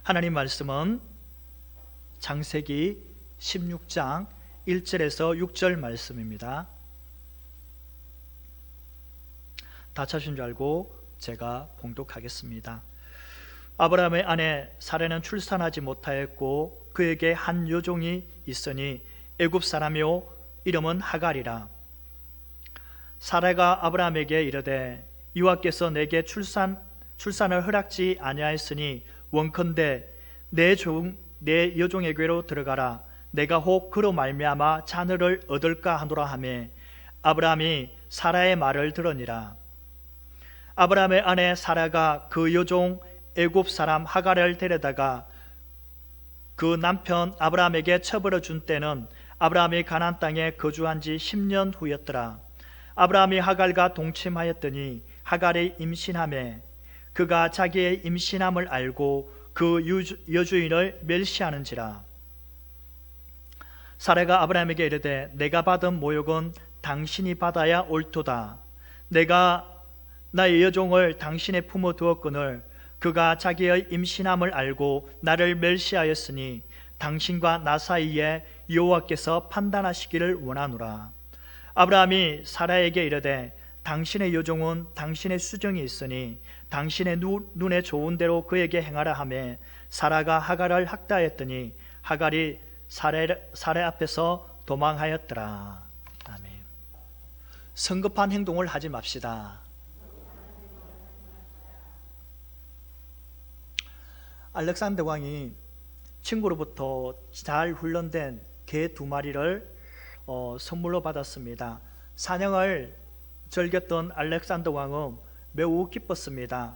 하나님 말씀은 창세기 16장 1절에서 6절 말씀입니다. 다 찾으신 줄 알고 제가 봉독하겠습니다. 아브라함의 아내 사라는 출산하지 못하였고 그에게 한 여종이 있으니 애굽 사람이요 이름은 하갈이라. 사라가 아브라함에게 이르되 여호와께서 내게 출산을 허락지 아니하였으니 원컨대 내 여종에게로 들어가라. 내가 혹 그로 말미암아 자녀를 얻을까 하노라 하매 아브라함이 사라의 말을 들으니라. 아브라함의 아내 사라가 그 여종 애굽 사람 하갈을 데려다가 그 남편 아브라함에게 처벌어 준 때는 아브라함이 가나안 땅에 거주한 지 10년 후였더라. 아브라함이 하갈과 동침하였더니 하갈이 임신하매 그가 자기의 임신함을 알고 그 여주인을 멸시하는지라. 사라가 아브라함에게 이르되 내가 받은 모욕은 당신이 받아야 옳도다. 내가 나의 여종을 당신의 품어 두었거늘 그가 자기의 임신함을 알고 나를 멸시하였으니 당신과 나 사이에 여호와께서 판단하시기를 원하노라. 아브라함이 사라에게 이르되 당신의 여종은 당신의 수정이 있으니 당신의 눈에 좋은 대로 그에게 행하라 하매 사라가 하갈을 학대하였더니 하갈이 사라 앞에서 도망하였더라. 아멘. 성급한 행동을 하지 맙시다. 알렉산더 왕이 친구로부터 잘 훈련된 개 2마리를 선물로 받았습니다. 사냥을 즐겼던 알렉산더 왕은 매우 기뻤습니다.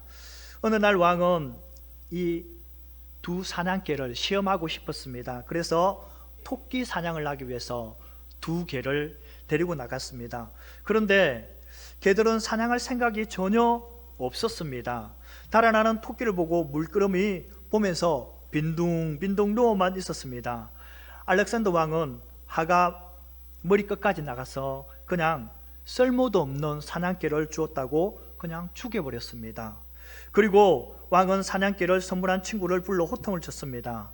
어느 날 왕은 이 2 사냥개를 시험하고 싶었습니다. 그래서 토끼 사냥을 하기 위해서 2개를 데리고 나갔습니다. 그런데 개들은 사냥할 생각이 전혀 없었습니다. 달아나는 토끼를 보고 물끄러미 보면서 빈둥빈둥 누워만 있었습니다. 알렉산더 왕은 하가 머리끝까지 나가서 그냥 쓸모도 없는 사냥개를 주었다고 그냥 죽여버렸습니다. 그리고 왕은 사냥개를 선물한 친구를 불러 호통을 쳤습니다.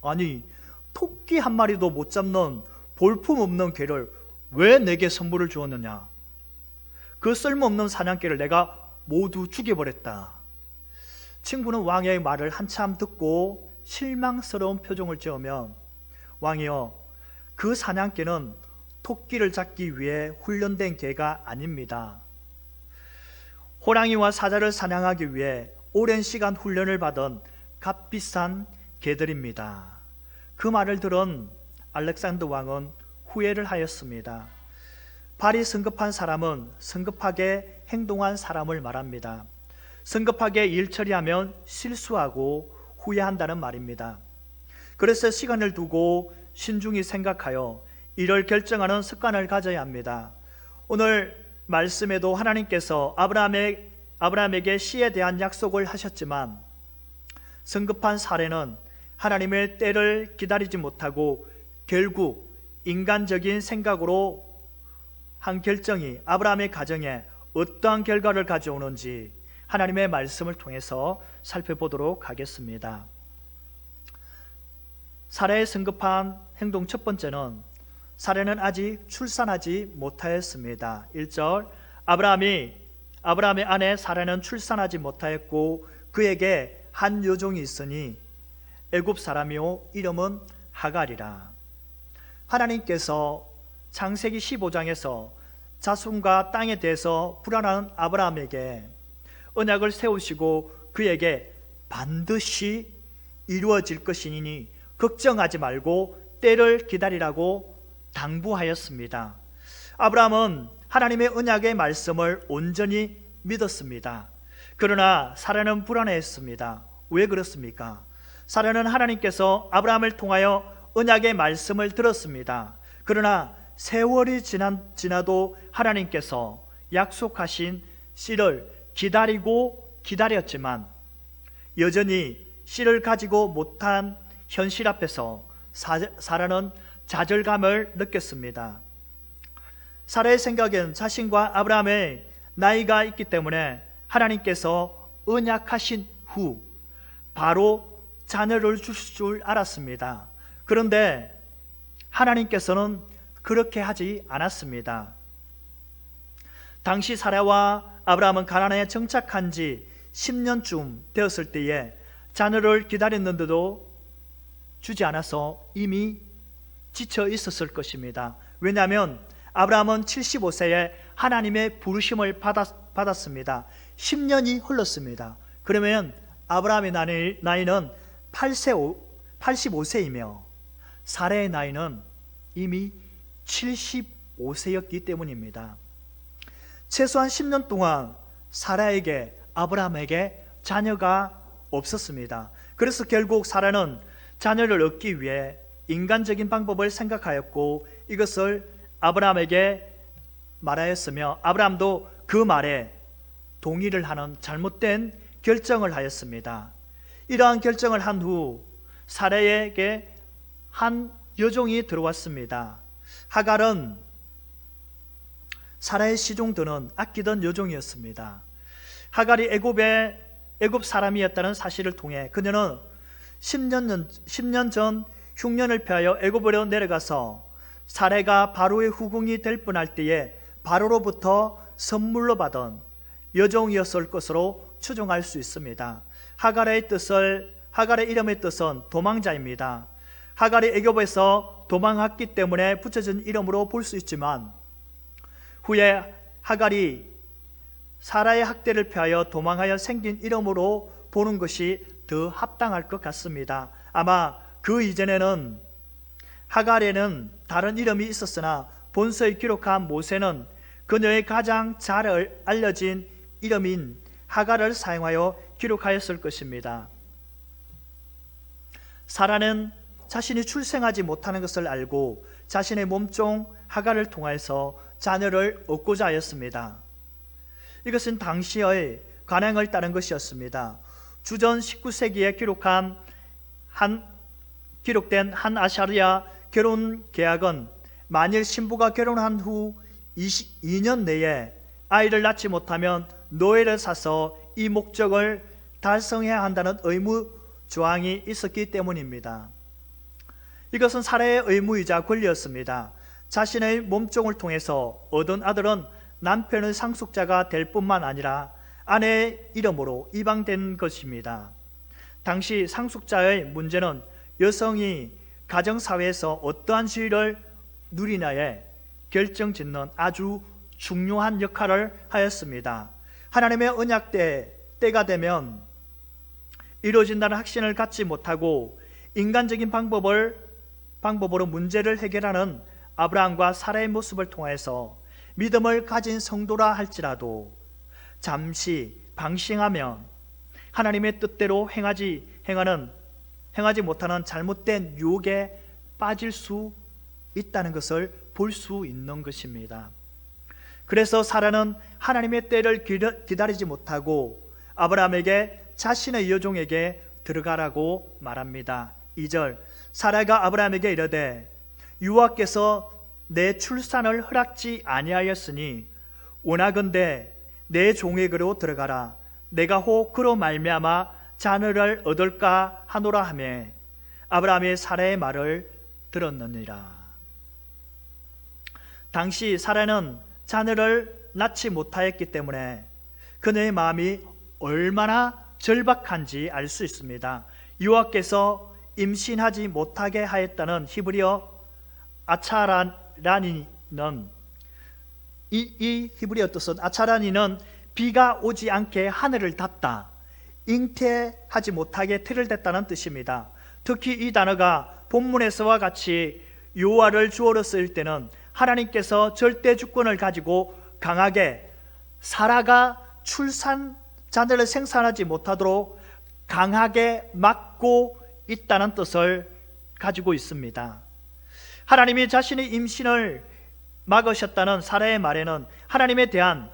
아니, 토끼 한 마리도 못 잡는 볼품없는 개를 왜 내게 선물을 주었느냐? 그 쓸모없는 사냥개를 내가 모두 죽여버렸다. 친구는 왕의 말을 한참 듣고 실망스러운 표정을 지으며 왕이여, 그 사냥개는 토끼를 잡기 위해 훈련된 개가 아닙니다. 호랑이와 사자를 사냥하기 위해 오랜 시간 훈련을 받은 값비싼 개들입니다. 그 말을 들은 알렉산더 왕은 후회를 하였습니다. 발이 성급한 사람은 성급하게 행동한 사람을 말합니다. 성급하게 일 처리하면 실수하고 후회한다는 말입니다. 그래서 시간을 두고 신중히 생각하여 일을 결정하는 습관을 가져야 합니다. 오늘 말씀에도 하나님께서 아브라함에게 씨에 대한 약속을 하셨지만 성급한 사례는 하나님의 때를 기다리지 못하고 결국 인간적인 생각으로 한 결정이 아브라함의 가정에 어떠한 결과를 가져오는지 하나님의 말씀을 통해서 살펴보도록 하겠습니다. 사라의 성급한 행동 첫 번째는 사라는 아직 출산하지 못하였습니다. 1절 아브라함의 아내 사라는 출산하지 못하였고 그에게 한 여종이 있으니 애굽 사람이요 이름은 하갈이라. 하나님께서 창세기 15장에서 자손과 땅에 대해서 불안한 아브라함에게 언약을 세우시고 그에게 반드시 이루어질 것이니 걱정하지 말고 때를 기다리라고 당부하였습니다. 아브라함은 하나님의 언약의 말씀을 온전히 믿었습니다. 그러나 사라는 불안해했습니다. 왜 그렇습니까? 사라는 하나님께서 아브라함을 통하여 언약의 말씀을 들었습니다. 그러나 세월이 지나도 하나님께서 약속하신 씨를 기다렸지만 여전히 씨를 가지고 못한 현실 앞에서 사라는 좌절감을 느꼈습니다. 사라의 생각엔 자신과 아브라함의 나이가 있기 때문에 하나님께서 언약하신 후 바로 자녀를 주실 줄 알았습니다. 그런데 하나님께서는 그렇게 하지 않았습니다. 당시 사라와 아브라함은 가나안에 정착한 지 10년쯤 되었을 때에 자녀를 기다렸는데도 주지 않아서 이미 지쳐 있었을 것입니다. 왜냐하면 아브라함은 75세에 하나님의 부르심을 받았습니다. 10년이 흘렀습니다. 그러면 아브라함의 나이는 85세이며 사라의 나이는 이미 75세였기 때문입니다. 최소한 10년 동안 사라에게, 아브라함에게 자녀가 없었습니다. 그래서 결국 사라는 자녀를 얻기 위해 인간적인 방법을 생각하였고 이것을 아브라함에게 말하였으며 아브라함도 그 말에 동의를 하는 잘못된 결정을 하였습니다. 이러한 결정을 한 후 사라에게 한 여종이 들어왔습니다. 하갈은 사라의 시종들은 아끼던 여종이었습니다. 하갈이 애굽 사람이었다는 사실을 통해 그녀는 10년 전 흉년을 피하여 애굽으로 내려가서 사라가 바로의 후궁이 될 뻔할 때에 바로로부터 선물로 받은 여종이었을 것으로 추정할 수 있습니다. 하갈의 이름의 뜻은 도망자입니다. 하갈이 애굽에서 도망했기 때문에 붙여진 이름으로 볼 수 있지만 후에 하갈이 사라의 학대를 피하여 도망하여 생긴 이름으로 보는 것이 더 합당할 것 같습니다. 아마 그 이전에는 하갈에는 다른 이름이 있었으나 본서에 기록한 모세는 그녀의 가장 잘 알려진 이름인 하갈을 사용하여 기록하였을 것입니다. 사라는 자신이 출생하지 못하는 것을 알고 자신의 몸종 하갈을 통하여서 자녀를 얻고자 하였습니다. 이것은 당시의 관행을 따른 것이었습니다. 주전 19세기에 기록된 한 아샤리아 결혼 계약은 만일 신부가 결혼한 후 2년 내에 아이를 낳지 못하면 노예를 사서 이 목적을 달성해야 한다는 의무 조항이 있었기 때문입니다. 이것은 사라의 의무이자 권리였습니다. 자신의 몸종을 통해서 얻은 아들은 남편의 상속자가 될 뿐만 아니라 아내의 이름으로 입양된 것입니다. 당시 상속자의 문제는 여성이 가정사회에서 어떠한 지위를 누리냐에 결정짓는 아주 중요한 역할을 하였습니다. 하나님의 언약 때가 되면 이루어진다는 확신을 갖지 못하고 인간적인 방법으로 문제를 해결하는 아브라함과 사라의 모습을 통해서 믿음을 가진 성도라 할지라도 잠시 방심하면 하나님의 뜻대로 행하지 못하는 잘못된 유혹에 빠질 수 있다는 것을 볼 수 있는 것입니다. 그래서 사라는 하나님의 때를 기다리지 못하고 아브라함에게 자신의 여종에게 들어가라고 말합니다. 2절 사라가 아브라함에게 이르되 여호와께서 내 출산을 허락지 아니하였으니 원하건대 내 종에게로 들어가라. 내가 혹 그로 말미암아 자녀를 얻을까 하노라 하며 아브라함이 사라의 말을 들었느니라. 당시 사라는 자녀를 낳지 못하였기 때문에 그녀의 마음이 얼마나 절박한지 알 수 있습니다. 여호와께서 임신하지 못하게 하였다는 히브리어 아차라니는 이 히브리어 뜻은 아차라니는 비가 오지 않게 하늘을 닫다, 잉태하지 못하게 틀을 댔다는 뜻입니다. 특히 이 단어가 본문에서와 같이 여호와를 주어로 쓰일 때는 하나님께서 절대 주권을 가지고 강하게 사라가 자녀를 생산하지 못하도록 강하게 막고 있다는 뜻을 가지고 있습니다. 하나님이 자신의 임신을 막으셨다는 사라의 말에는 하나님에 대한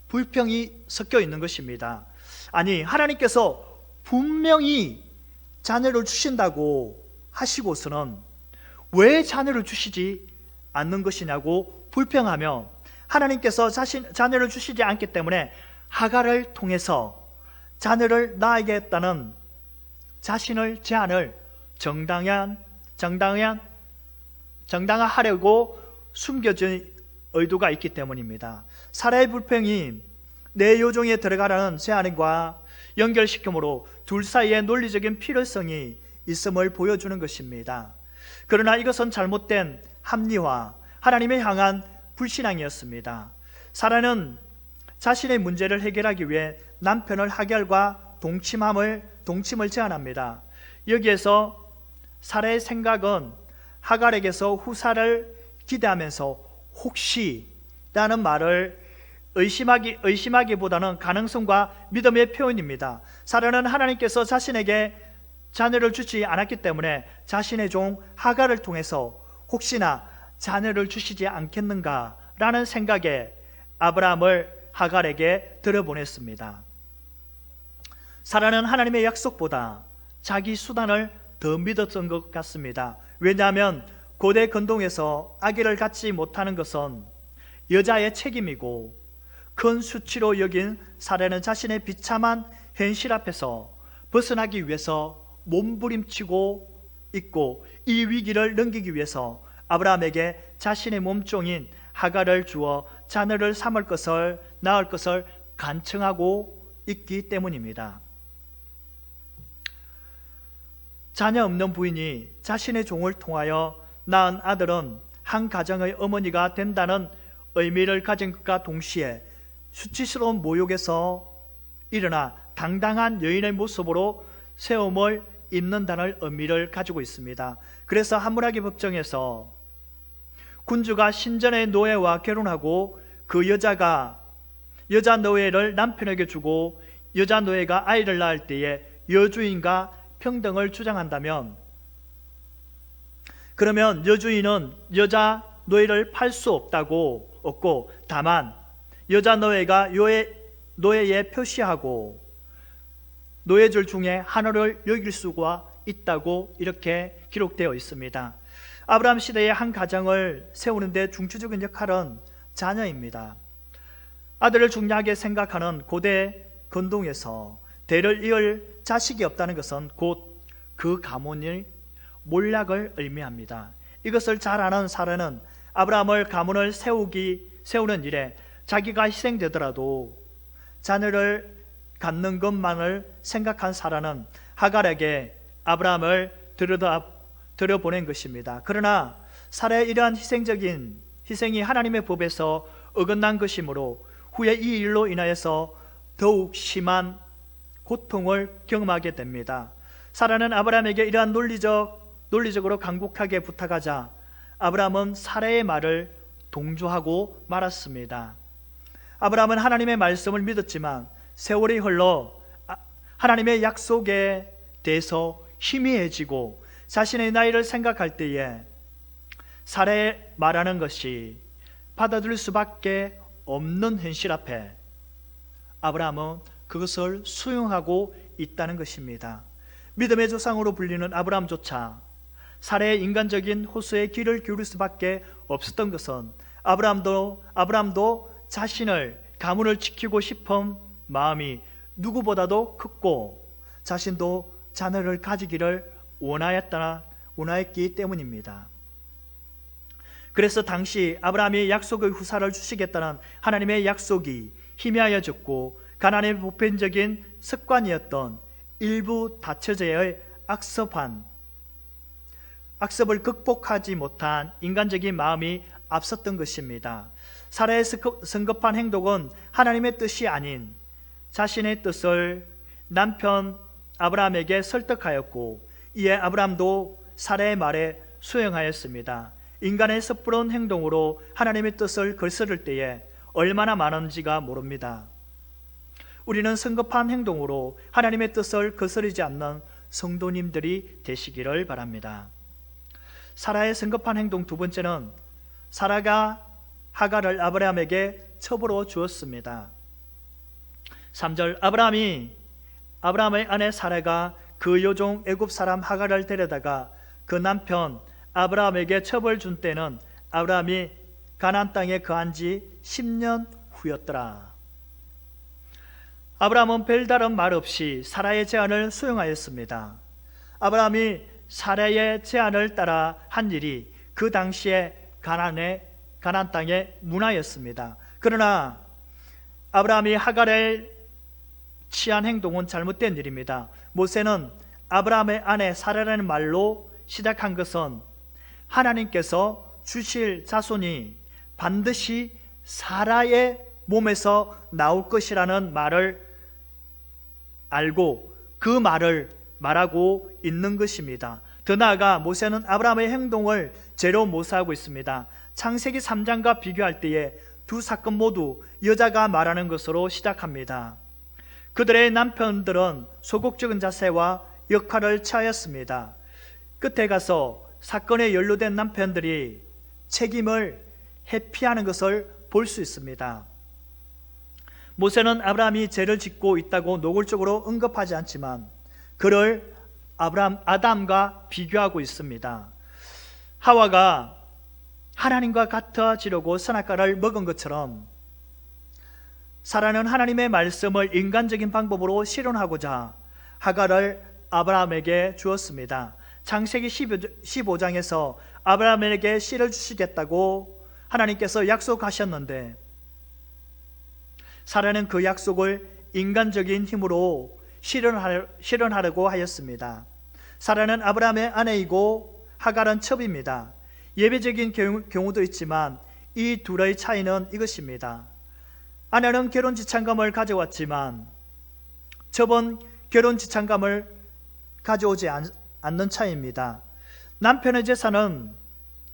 불평이 섞여 있는 것입니다. 아니, 하나님께서 분명히 자녀를 주신다고 하시고서는 왜 자녀를 주시지 않는 것이냐고 불평하며 하나님께서 자녀를 주시지 않기 때문에 하갈을 통해서 자녀를 낳게 했다는 자신을 제한을 정당화하려고 숨겨진 의도가 있기 때문입니다. 사라의 불평이 내 요종에 들어가라는 제안과 연결시키므로 둘 사이에 논리적인 필요성이 있음을 보여주는 것입니다. 그러나 이것은 잘못된 합리화, 하나님에 향한 불신앙이었습니다. 사라는 자신의 문제를 해결하기 위해 남편을 하갈과 동침을 제안합니다. 여기에서 사라의 생각은 하갈에게서 후사를 기대하면서 혹시라는 말을 의심하기보다는 가능성과 믿음의 표현입니다. 사라는 하나님께서 자신에게 자녀를 주지 않았기 때문에 자신의 종 하갈을 통해서 혹시나 자녀를 주시지 않겠는가라는 생각에 아브라함을 하갈에게 들여보냈습니다. 사라는 하나님의 약속보다 자기 수단을 더 믿었던 것 같습니다. 왜냐하면 고대 근동에서 아기를 갖지 못하는 것은 여자의 책임이고 큰 수치로 여긴 사라는 자신의 비참한 현실 앞에서 벗어나기 위해서 몸부림치고 있고 이 위기를 넘기기 위해서 아브라함에게 자신의 몸종인 하갈을 주어 자녀를 낳을 것을 간청하고 있기 때문입니다. 자녀 없는 부인이 자신의 종을 통하여 낳은 아들은 한 가정의 어머니가 된다는 의미를 가진 것과 동시에 수치스러운 모욕에서 일어나 당당한 여인의 모습으로 세움을 입는다는 의미를 가지고 있습니다. 그래서 함무라기 법정에서 군주가 신전의 노예와 결혼하고 그 여자 노예를 남편에게 주고 여자 노예가 아이를 낳을 때에 여주인과 평등을 주장한다면, 그러면 여주인은 여자 노예를 팔 수 없고 다만 여자 노예가 노예에 표시하고 노예들 중에 하나를 여길 수가 있다고 이렇게 기록되어 있습니다. 아브라함 시대의 한 가정을 세우는데 중추적인 역할은 자녀입니다. 아들을 중요하게 생각하는 고대 근동에서 대를 이을 자식이 없다는 것은 곧 그 가문의 몰락을 의미합니다. 이것을 잘 아는 사라는 아브라함을 가문을 세우는 일에 자기가 희생되더라도 자녀를 갖는 것만을 생각한 사라는 하갈에게 아브라함을 들여보낸 것입니다. 그러나 사라의 이러한 희생이 하나님의 법에서 어긋난 것이므로 후에 이 일로 인하여서 더욱 심한 고통을 경험하게 됩니다. 사라는 아브라함에게 이러한 논리적으로 강국하게 부탁하자 아브라함은 사라의 말을 동조하고 말았습니다. 아브라함은 하나님의 말씀을 믿었지만 세월이 흘러 하나님의 약속에 대해서 희미해지고 자신의 나이를 생각할 때에 사라의 말하는 것이 받아들일 수밖에 없는 현실 앞에 아브라함은 그것을 수용하고 있다는 것입니다. 믿음의 조상으로 불리는 아브라함조차 사라의 인간적인 호소에 귀를 기울일 수밖에 없었던 것은 아브라함도 자신을 가문을 지키고 싶은 마음이 누구보다도 컸고 자신도 자녀를 가지기를 원하였기 때문입니다. 그래서 당시 아브라함이 약속의 후사를 주시겠다는 하나님의 약속이 희미하여졌고 가나안의 보편적인 습관이었던 일부 다처제의 악습을 극복하지 못한 인간적인 마음이 앞섰던 것입니다. 사라의 성급한 행동은 하나님의 뜻이 아닌 자신의 뜻을 남편 아브라함에게 설득하였고 이에 아브라함도 사라의 말에 수용하였습니다. 인간의 섣부른 행동으로 하나님의 뜻을 거스를 때에 얼마나 많은지가 모릅니다. 우리는 성급한 행동으로 하나님의 뜻을 거스르지 않는 성도님들이 되시기를 바랍니다. 사라의 성급한 행동 두 번째는 사라가 하갈을 아브라함에게 첩으로 주었습니다. 3절 아브라함의 아내 사라가 그 여종 애굽 사람 하갈을 데려다가 그 남편 아브라함에게 첩을 준 때는 아브라함이 가나안 땅에 거한 지 10년 후였더라. 아브라함은 별다른 말 없이 사라의 제안을 수용하였습니다. 아브라함이 사라의 제안을 따라 한 일이 그 당시에 가나안 땅의 문화였습니다. 그러나 아브라함이 하갈을 취한 행동은 잘못된 일입니다. 모세는 아브라함의 아내 사라라는 말로 시작한 것은 하나님께서 주실 자손이 반드시 사라의 몸에서 나올 것이라는 말을 알고 그 말을 말하고 있는 것입니다. 더 나아가 모세는 아브라함의 행동을 죄로 묘사하고 있습니다. 창세기 3장과 비교할 때에 두 사건 모두 여자가 말하는 것으로 시작합니다. 그들의 남편들은 소극적인 자세와 역할을 취하였습니다. 끝에 가서 사건에 연루된 남편들이 책임을 회피하는 것을 볼 수 있습니다. 모세는 아브라함이 죄를 짓고 있다고 노골적으로 언급하지 않지만 그를 아담과 비교하고 있습니다. 하와가 하나님과 같아지려고 선악과를 먹은 것처럼 사라는 하나님의 말씀을 인간적인 방법으로 실현하고자 하갈을 아브라함에게 주었습니다. 창세기 15장에서 아브라함에게 씨를 주시겠다고 하나님께서 약속하셨는데 사라는 그 약속을 인간적인 힘으로 실현하려고 하였습니다. 사라는 아브라함의 아내이고 하갈은 첩입니다. 예외적인 경우도 있지만 이 둘의 차이는 이것입니다. 아내는 결혼 지참금을 가져왔지만 첩은 결혼 지참금을 가져오지 않는 차이입니다. 남편의 재산은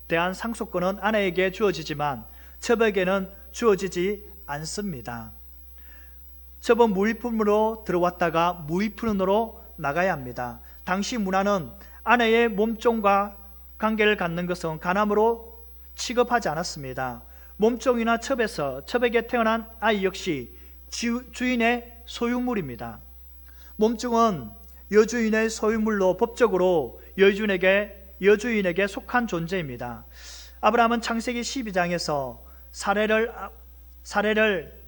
대한 상속권은 아내에게 주어지지만 첩에게는 주어지지 않습니다. 첩은 무위푼으로 들어왔다가 무위푼으로 나가야 합니다. 당시 문화는 아내의 몸종과 관계를 갖는 것은 간암으로 취급하지 않았습니다. 몸종이나 첩에게 태어난 아이 역시 주인의 소유물입니다. 몸종은 여주인의 소유물로 법적으로 여주인에게 속한 존재입니다. 아브라함은 창세기 12장에서 사례를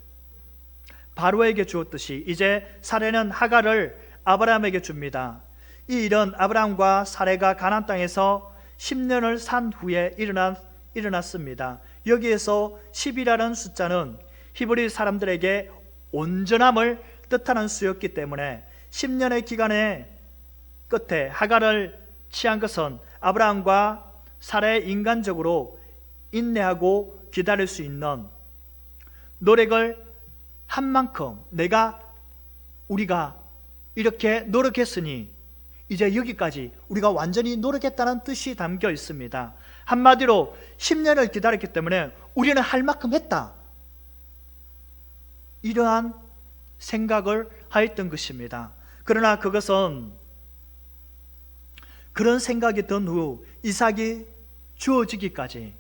바로에게 주었듯이 이제 사례는 하갈을 아브라함에게 줍니다. 이 일은 아브라함과 사례가 가나안 땅에서 10년을 산 후에 일어났습니다. 여기에서 10이라는 숫자는 히브리 사람들에게 온전함을 뜻하는 수였기 때문에 10년의 기간의 끝에 하갈을 취한 것은 아브라함과 사라의 인간적으로 인내하고 기다릴 수 있는 노력을 한 만큼 우리가 이렇게 노력했으니 이제 여기까지 우리가 완전히 노력했다는 뜻이 담겨 있습니다. 한마디로 10년을 기다렸기 때문에 우리는 할 만큼 했다, 이러한 생각을 하였던 것입니다. 그러나 그것은 그런 생각이 든 후 이삭이 주어지기까지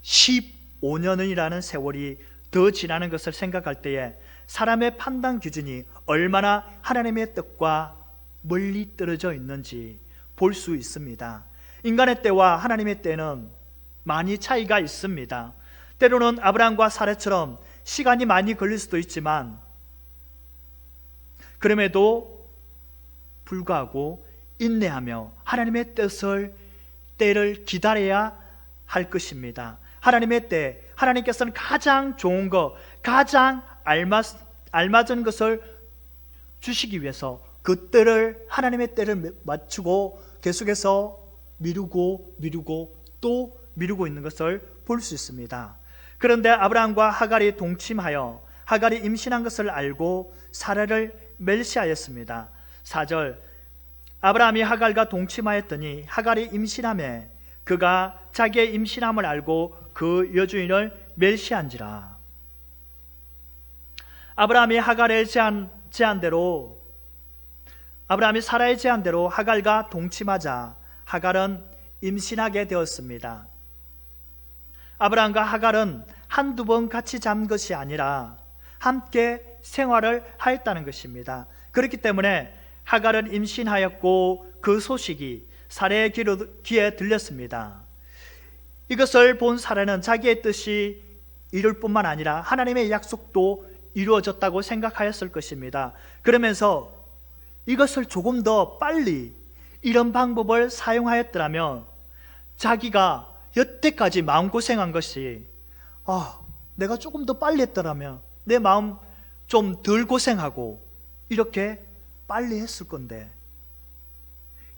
15년이라는 세월이 더 지나는 것을 생각할 때에 사람의 판단 기준이 얼마나 하나님의 뜻과 멀리 떨어져 있는지 볼 수 있습니다. 인간의 때와 하나님의 때는 많이 차이가 있습니다. 때로는 아브라함과 사례처럼 시간이 많이 걸릴 수도 있지만 그럼에도 불구하고 인내하며 하나님의 때를 기다려야 할 것입니다. 하나님의 때, 하나님께서는 가장 좋은 것, 가장 알맞은 것을 주시기 위해서 그 때를, 하나님의 때를 맞추고 계속해서 미루고 또 미루고 있는 것을 볼 수 있습니다. 그런데 아브라함과 하갈이 동침하여 하갈이 임신한 것을 알고 사라를 멸시하였습니다. 4절, 아브라함이 하갈과 동침하였더니 하갈이 임신하매 그가 자기의 임신함을 알고 그 여주인을 멸시한지라. 아브라함이 사라의 제안대로 하갈과 동침하자 하갈은 임신하게 되었습니다. 아브라함과 하갈은 한두 번 같이 잔 것이 아니라 함께 생활을 하였다는 것입니다. 그렇기 때문에 하갈은 임신하였고 그 소식이 사라의 귀에 들렸습니다. 이것을 본 사라는 자기의 뜻이 이룰 뿐만 아니라 하나님의 약속도 이루어졌다고 생각하였을 것입니다. 그러면서 이것을 조금 더 빨리 이런 방법을 사용하였더라면 자기가 여태까지 마음고생한 것이 내가 조금 더 빨리 했더라면 내 마음 좀 덜 고생하고 이렇게 빨리 했을 건데,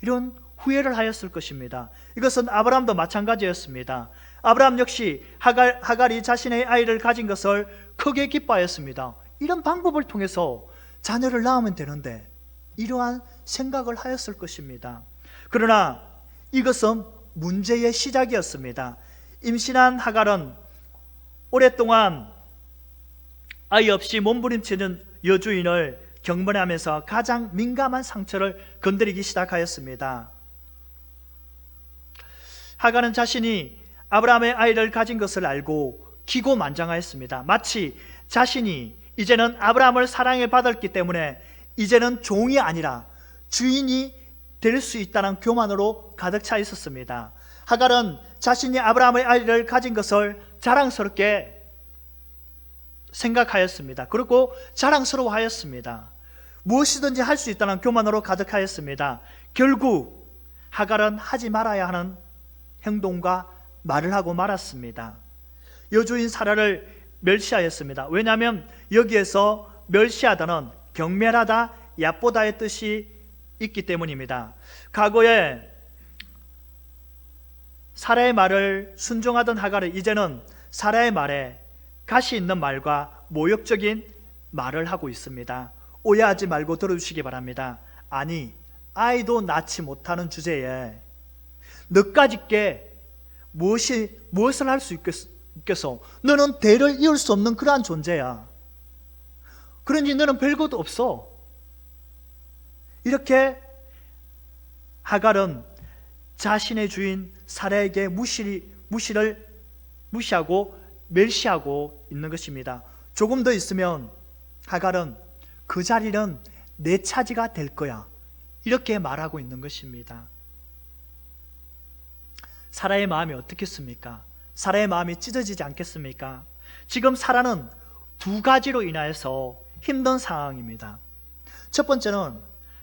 이런 후회를 하였을 것입니다. 이것은 아브라함도 마찬가지였습니다. 아브라함 역시 하갈이 자신의 아이를 가진 것을 크게 기뻐하였습니다. 이런 방법을 통해서 자녀를 낳으면 되는데, 이러한 생각을 하였을 것입니다. 그러나 이것은 문제의 시작이었습니다. 임신한 하갈은 오랫동안 아이 없이 몸부림치는 여주인을 경건하면서 가장 민감한 상처를 건드리기 시작하였습니다. 하갈은 자신이 아브라함의 아이를 가진 것을 알고 기고만장하였습니다. 마치 자신이 이제는 아브라함을 사랑에 받았기 때문에 이제는 종이 아니라 주인이 될 수 있다는 교만으로 가득 차 있었습니다. 하갈은 자신이 아브라함의 아이를 가진 것을 자랑스럽게 생각하였습니다. 그리고 자랑스러워하였습니다. 무엇이든지 할 수 있다는 교만으로 가득하였습니다. 결국 하갈은 하지 말아야 하는 행동과 말을 하고 말았습니다. 여주인 사라를 멸시하였습니다. 왜냐하면 여기에서 멸시하다는 경멸하다, 얕보다의 뜻이 있기 때문입니다. 과거에 사라의 말을 순종하던 하갈은 이제는 사라의 말에 가시 있는 말과 모욕적인 말을 하고 있습니다. 오해하지 말고 들어주시기 바랍니다. 아니, 아이도 낳지 못하는 주제에 너까짓게 무엇을 할 수 있겠어? 너는 대를 이을 수 없는 그러한 존재야. 그러니 너는 별것도 없어. 이렇게 하갈은 자신의 주인 사라에게 무시하고 멸시하고 있는 것입니다. 조금 더 있으면 하갈은 그 자리는 내 차지가 될 거야, 이렇게 말하고 있는 것입니다. 사라의 마음이 어떻겠습니까? 사라의 마음이 찢어지지 않겠습니까? 지금 사라는 두 가지로 인하여서 힘든 상황입니다. 첫 번째는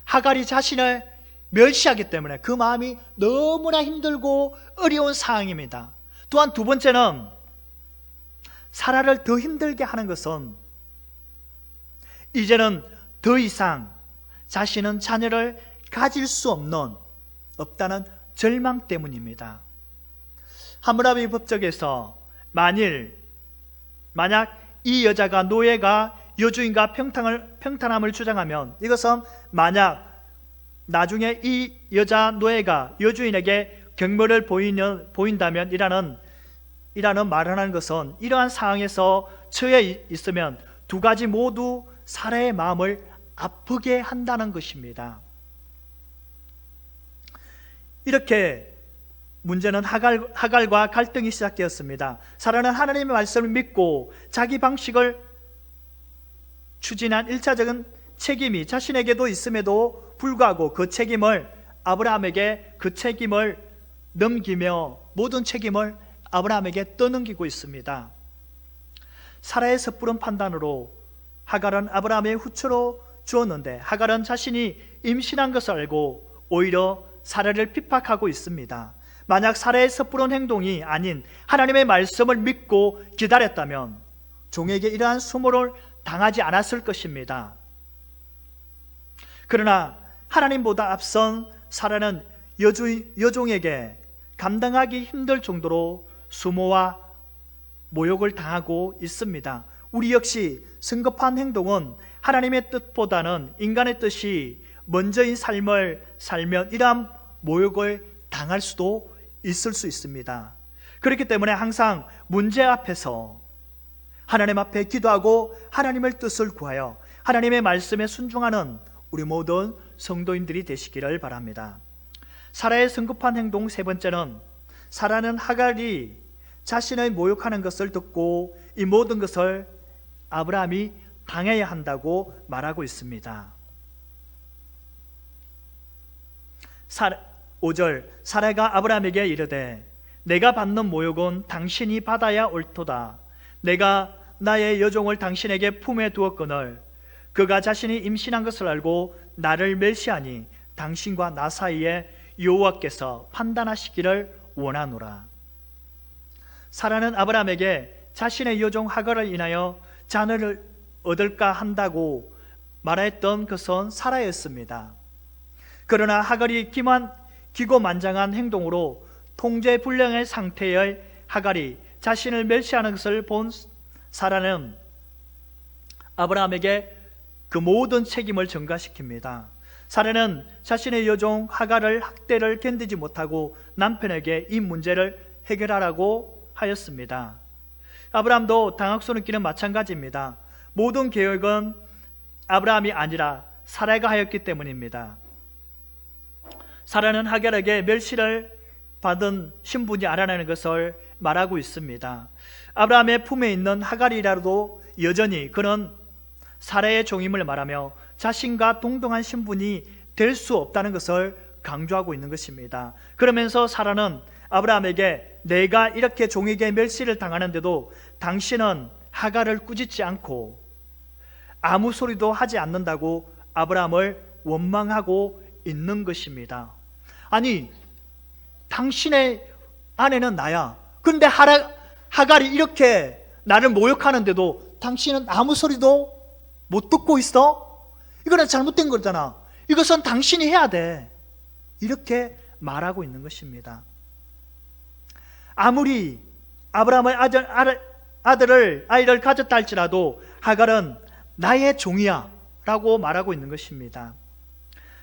하갈이 자신을 멸시하기 때문에 그 마음이 너무나 힘들고 어려운 상황입니다. 또한 두 번째는 사라를 더 힘들게 하는 것은 이제는 더 이상 자신은 자녀를 가질 수 없다는 절망 때문입니다. 하므라비 법적에서 만약 이 여자가 노예가 여주인과 평탄함을 주장하면, 이것은 만약 나중에 이 여자 노예가 여주인에게 경멸을 보인다면 이라는 말을 하는 것은 이러한 상황에서 처해 있으면 두 가지 모두 사라의 마음을 아프게 한다는 것입니다. 이렇게 문제는 하갈과 갈등이 시작되었습니다. 사라는 하나님의 말씀을 믿고 자기 방식을 추진한 1차적인 책임이 자신에게도 있음에도 불구하고 그 책임을 아브라함에게 넘기며 모든 책임을 아브라함에게 떠넘기고 있습니다. 사라의 섣부른 판단으로 하갈은 아브라함의 후처로 주었는데, 하갈은 자신이 임신한 것을 알고 오히려 사라를 핍박하고 있습니다. 만약 사라의 섣부른 행동이 아닌 하나님의 말씀을 믿고 기다렸다면 종에게 이러한 수모를 당하지 않았을 것입니다. 그러나 하나님보다 앞선 사라는 여종에게 감당하기 힘들 정도로 수모와 모욕을 당하고 있습니다. 우리 역시 성급한 행동은 하나님의 뜻보다는 인간의 뜻이 먼저인 삶을 살면 이러한 모욕을 당할 수도 있을 수 있습니다. 그렇기 때문에 항상 문제 앞에서 하나님 앞에 기도하고 하나님의 뜻을 구하여 하나님의 말씀에 순종하는 우리 모든 성도인들이 되시기를 바랍니다. 사라의 성급한 행동 세 번째는, 사라는 하갈이 자신을 모욕하는 것을 듣고 이 모든 것을 아브라함이 당해야 한다고 말하고 있습니다. 5절, 사라가 아브라함에게 이르되 내가 받는 모욕은 당신이 받아야 옳도다. 내가 나의 여종을 당신에게 품에 두었거늘 그가 자신이 임신한 것을 알고 나를 멸시하니 당신과 나 사이에 여호와께서 판단하시기를 원하노라. 사라는 아브라함에게 자신의 여종 하갈을 인하여 자녀를 얻을까 한다고 말했던 것은 사라였습니다. 그러나 하갈이 기고만장한 행동으로 통제불능의 상태의 하갈이 자신을 멸시하는 것을 본 사라는 아브라함에게 그 모든 책임을 전가시킵니다. 사라는 자신의 여종 하갈을 학대를 견디지 못하고 남편에게 이 문제를 해결하라고 하였습니다. 아브라함도 당혹스러운 느끼는 마찬가지입니다. 모든 계획은 아브라함이 아니라 사라가 하였기 때문입니다. 사라는 하갈에게 멸시를 받은 신분이 아니라는 것을 말하고 있습니다. 아브라함의 품에 있는 하갈이라도 여전히 그는 사라의 종임을 말하며 자신과 동등한 신분이 될 수 없다는 것을 강조하고 있는 것입니다. 그러면서 사라는 아브라함에게 내가 이렇게 종에게 멸시를 당하는데도 당신은 하갈을 꾸짖지 않고 아무 소리도 하지 않는다고 아브라함을 원망하고 있는 것입니다. 아니, 당신의 아내는 나야. 그런데 하갈이 이렇게 나를 모욕하는데도 당신은 아무 소리도 못 듣고 있어? 이거는 잘못된 거잖아. 이것은 당신이 해야 돼. 이렇게 말하고 있는 것입니다. 아무리 아브라함의 아이를 가졌다 할지라도 하갈은 나의 종이야 라고 말하고 있는 것입니다.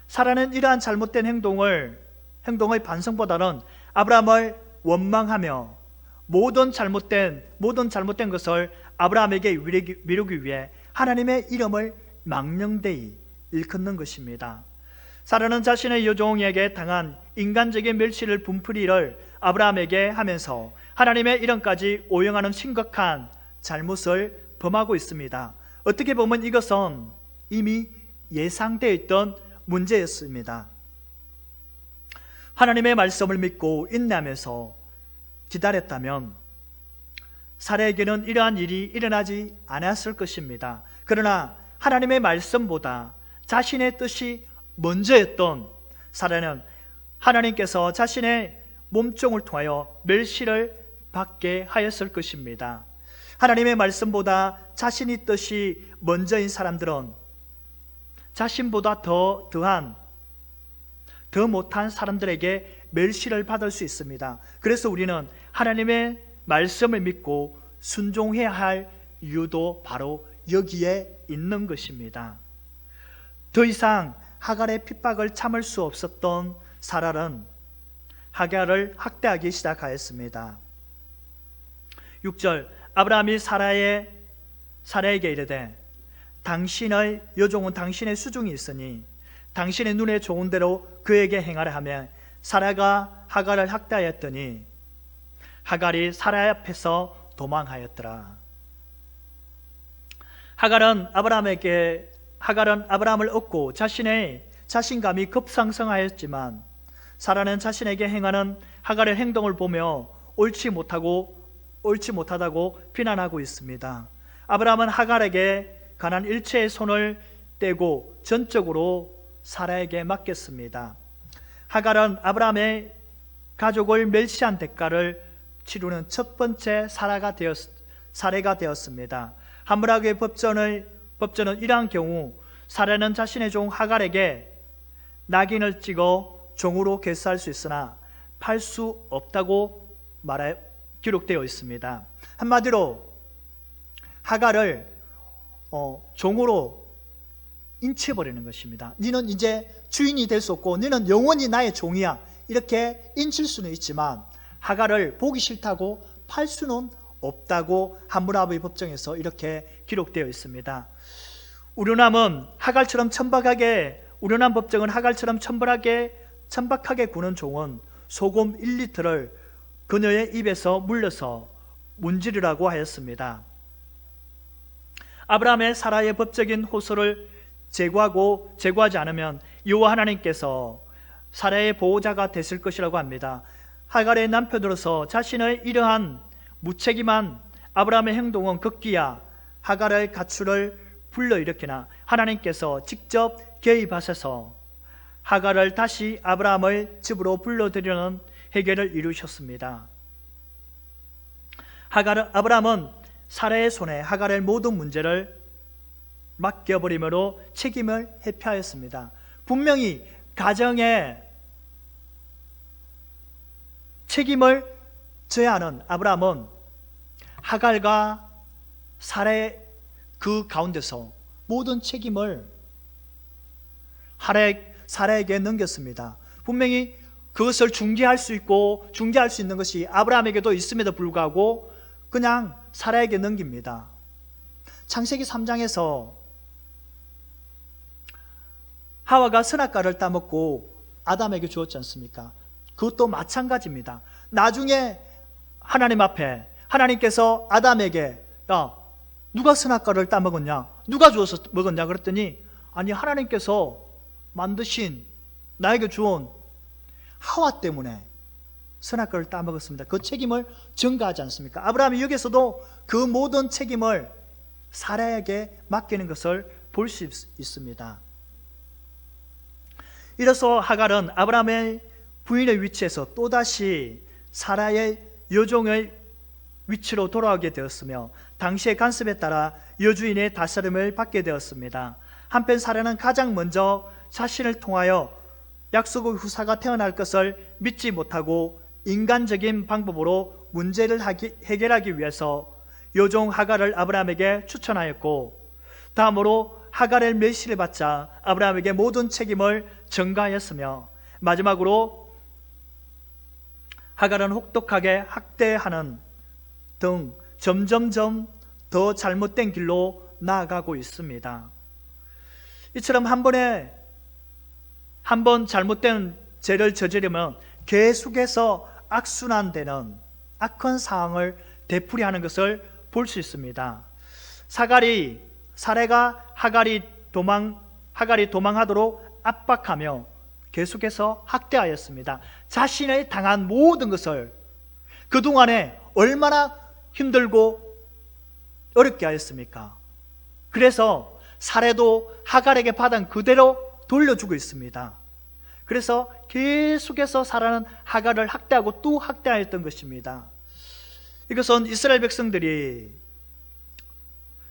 사라는 이러한 잘못된 행동의 반성보다는 아브라함을 원망하며 모든 잘못된 것을 아브라함에게 미루기 위해 하나님의 이름을 망령되이 일컫는 것입니다. 사라는 자신의 여종에게 당한 인간적인 멸시를 분풀이를 아브라함에게 하면서 하나님의 이름까지 오용하는 심각한 잘못을 범하고 있습니다. 어떻게 보면 이것은 이미 예상되어 있던 문제였습니다. 하나님의 말씀을 믿고 인내하면서 기다렸다면 사라에게는 이러한 일이 일어나지 않았을 것입니다. 그러나 하나님의 말씀보다 자신의 뜻이 먼저였던 사라는 하나님께서 자신의 몸종을 통하여 멸시를 받게 하였을 것입니다. 하나님의 말씀보다 자신의 뜻이 먼저인 사람들은 자신보다 더 못한 사람들에게 멸시를 받을 수 있습니다. 그래서 우리는 하나님의 말씀을 믿고 순종해야 할 이유도 바로 여기에 있는 것입니다. 더 이상 하갈의 핍박을 참을 수 없었던 사라는 하갈을 학대하기 시작하였습니다. 6절, 아브라함이 사라에게 이르되 당신의 여종은 당신의 수중이 있으니 당신의 눈에 좋은 대로 그에게 행하라 하며 사라가 하갈을 학대하였더니 하갈이 사라 앞에서 도망하였더라. 하갈은 아브라함을 얻고 자신의 자신감이 급상승하였지만 사라는 자신에게 행하는 하갈의 행동을 보며 옳지 못하다고 비난하고 있습니다. 아브라함은 하갈에게 관한 일체의 손을 떼고 전적으로 사라에게 맡겼습니다. 하갈은 아브라함의 가족을 멸시한 대가를 치르는 첫 번째 사례가 되었습니다. 함무라기의 법전은 이러한 경우 사라는 자신의 종 하갈에게 낙인을 찍어 종으로 계수할 수 있으나 팔 수 없다고 기록되어 있습니다. 한마디로 하갈을 종으로 인치해버리는 것입니다. 너는 이제 주인이 될 수 없고 너는 영원히 나의 종이야, 이렇게 인칠 수는 있지만 하갈을 보기 싫다고 팔 수는 없다고 함무라비 법정에서 이렇게 기록되어 있습니다. 우려남 법정은 하갈처럼 천박하게 구는 종은 소금 1리터를 그녀의 입에서 물려서 문지르라고 하였습니다. 아브라함의 사라의 법적인 호소를 제거하지 않으면 여호와 하나님께서 사라의 보호자가 되실 것이라고 합니다. 하갈의 남편으로서 자신의 이러한 무책임한 아브라함의 행동은 급기야 하갈의 가출을 불러일으키나 하나님께서 직접 개입하셔서 하갈을 다시 아브라함의 집으로 불러들이는 해결을 이루셨습니다. 아브라함은 사라의 손에 하갈의 모든 문제를 맡겨버림으로 책임을 회피하였습니다. 분명히 가정에 책임을 져야 하는 아브라함은 하갈과 사라의 그 가운데서 모든 책임을 사라에게 넘겼습니다. 분명히 그것을 중재할 수 있는 것이 아브라함에게도 있음에도 불구하고 그냥 사라에게 넘깁니다. 창세기 3장에서 하와가 선악과를 따먹고 아담에게 주었지 않습니까? 그것도 마찬가지입니다. 나중에 하나님 앞에 하나님께서 아담에게 누가 선악과를 따먹었냐? 누가 주어서 먹었냐? 그랬더니 아니 하나님께서 만드신 나에게 주온 하와 때문에 선악과를 따먹었습니다. 그 책임을 전가하지 않습니까? 아브라함이 여기서도 그 모든 책임을 사라에게 맡기는 것을 볼 수 있습니다. 이로써 하갈은 아브라함의 부인의 위치에서 또다시 사라의 여종의 위치로 돌아오게 되었으며 당시의 관습에 따라 여주인의 다스림을 받게 되었습니다. 한편 사라는 가장 먼저 자신을 통하여 약속의 후사가 태어날 것을 믿지 못하고 인간적인 방법으로 문제를 해결하기 위해서 여종 하갈을 아브라함에게 추천하였고, 다음으로 하갈의 멸시를 받자 아브라함에게 모든 책임을 전가하였으며, 마지막으로 하갈은 혹독하게 학대하는 등 점점점 더 잘못된 길로 나아가고 있습니다. 이처럼 한 번 잘못된 죄를 저지르면 계속해서 악순환되는 악한 상황을 되풀이하는 것을 볼 수 있습니다. 사라가 하갈이 도망하도록 압박하며 계속해서 학대하였습니다. 자신의 당한 모든 것을 그동안에 얼마나 힘들고 어렵게 하였습니까? 그래서 사라도 하갈에게 받은 그대로 돌려주고 있습니다. 그래서 계속해서 사라는 하갈을 학대하고 또 학대하였던 것입니다. 이것은 이스라엘 백성들이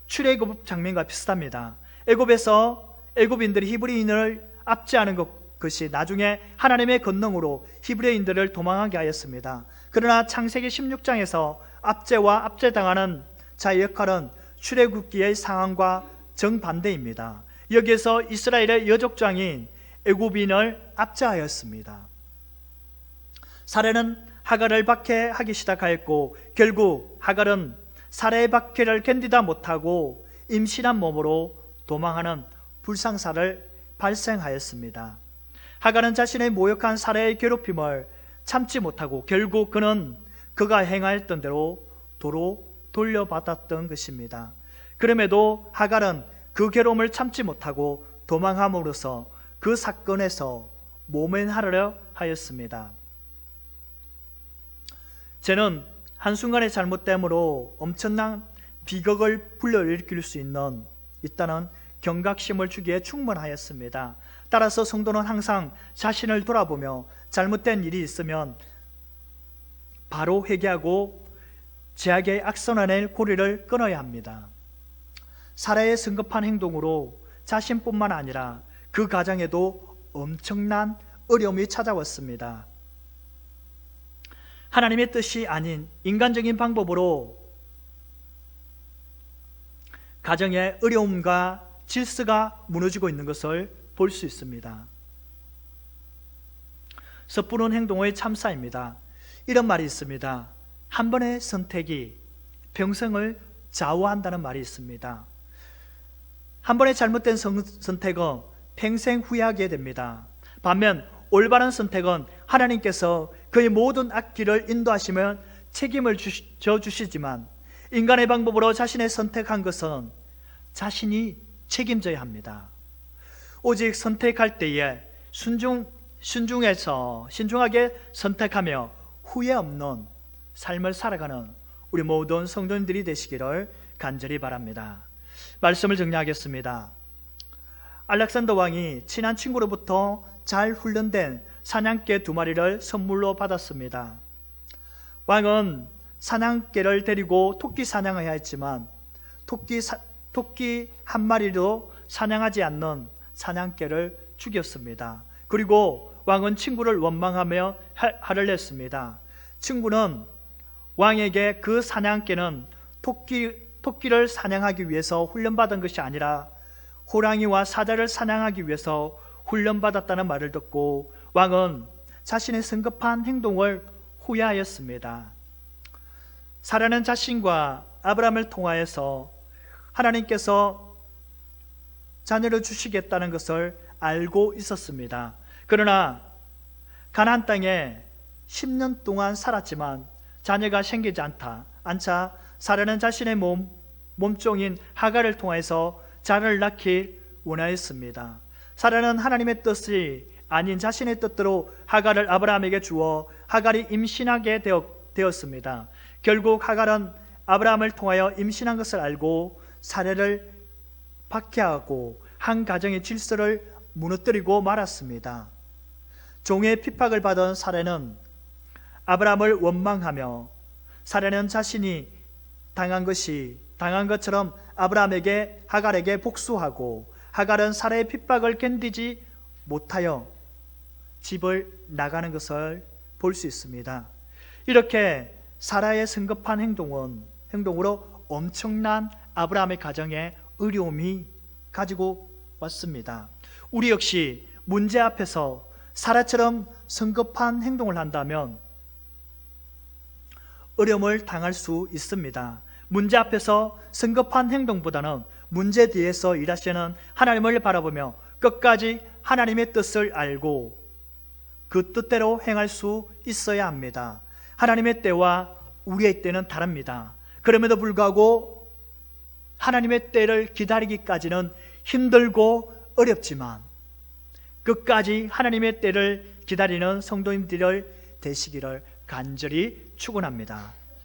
출애굽 장면과 비슷합니다. 애굽에서 애굽인들이 히브리인을 압제하는 것이 나중에 하나님의 권능으로 히브리인들을 도망하게 하였습니다. 그러나 창세기 16장에서 압제와 압제당하는 자의 역할은 출애굽기의 상황과 정반대입니다. 여기에서 이스라엘의 여족장인 애굽인을 압제하였습니다. 사라는 하갈을 박해하기 시작하였고, 결국 하갈은 사라의 박해를 견디다 못하고 임신한 몸으로 도망하는 불상사를 발생하였습니다. 하갈은 자신의 모욕한 사라의 괴롭힘을 참지 못하고 결국 그는 그가 행하였던 대로 도로 돌려받았던 것입니다. 그럼에도 하갈은 그 괴로움을 참지 못하고 도망함으로써 그 사건에서 모면하려 하였습니다. 죄는 한순간의 잘못됨으로 엄청난 비극을 불러일으킬 수 있다는 경각심을 주기에 충분하였습니다. 따라서 성도는 항상 자신을 돌아보며 잘못된 일이 있으면 바로 회개하고 죄악의 악선원의 고리를 끊어야 합니다. 사라의 성급한 행동으로 자신뿐만 아니라 그 가정에도 엄청난 어려움이 찾아왔습니다. 하나님의 뜻이 아닌 인간적인 방법으로 가정의 어려움과 질서가 무너지고 있는 것을 볼 수 있습니다. 섣부른 행동의 참사입니다. 이런 말이 있습니다. 한 번의 선택이 평생을 좌우한다는 말이 있습니다. 한 번의 잘못된 선택은 평생 후회하게 됩니다. 반면 올바른 선택은 하나님께서 그의 모든 악기를 인도하시면 책임을 져주시지만, 인간의 방법으로 자신의 선택한 것은 자신이 책임져야 합니다. 오직 선택할 때에 신중하게 선택하며 후회 없는 삶을 살아가는 우리 모든 성도님들이 되시기를 간절히 바랍니다. 말씀을 정리하겠습니다. 알렉산더 왕이 친한 친구로부터 잘 훈련된 사냥개 2마리를 선물로 받았습니다. 왕은 사냥개를 데리고 토끼 사냥해야 했지만 토끼 한 마리도 사냥하지 않는 사냥개를 죽였습니다. 그리고 왕은 친구를 원망하며 화를 냈습니다. 친구는 왕에게 그 사냥개는 토끼를 사냥하기 위해서 훈련받은 것이 아니라 호랑이와 사자를 사냥하기 위해서 훈련받았다는 말을 듣고 왕은 자신의 성급한 행동을 후회하였습니다. 사라는 자신과 아브라함을 통하여서 하나님께서 자녀를 주시겠다는 것을 알고 있었습니다. 그러나 가나안 땅에 10년 동안 살았지만 자녀가 생기지 않자 사라는 자신의 몸종인 하갈을 통해서 자녀를 낳기 원하였습니다. 사라는 하나님의 뜻이 아닌 자신의 뜻대로 하갈을 아브라함에게 주어 하갈이 임신하게 되었습니다. 결국 하갈은 아브라함을 통하여 임신한 것을 알고 사례를 박해하고 한 가정의 질서를 무너뜨리고 말았습니다. 종의 핍박을 받은 사례는 아브라함을 원망하며 사례는 자신이 당한 것처럼 아브라함에게 하갈에게 복수하고 하갈은 사례의 핍박을 견디지 못하여 집을 나가는 것을 볼 수 있습니다. 이렇게 사라의 성급한 행동으로 엄청난 아브라함의 가정에 어려움이 가지고 왔습니다. 우리 역시 문제 앞에서 사라처럼 성급한 행동을 한다면 어려움을 당할 수 있습니다. 문제 앞에서 성급한 행동보다는 문제 뒤에서 일하시는 하나님을 바라보며 끝까지 하나님의 뜻을 알고 그 뜻대로 행할 수 있어야 합니다. 하나님의 때와 우리의 때는 다릅니다. 그럼에도 불구하고 하나님의 때를 기다리기까지는 힘들고 어렵지만 끝까지 하나님의 때를 기다리는 성도님들 되시기를 간절히 축원합니다.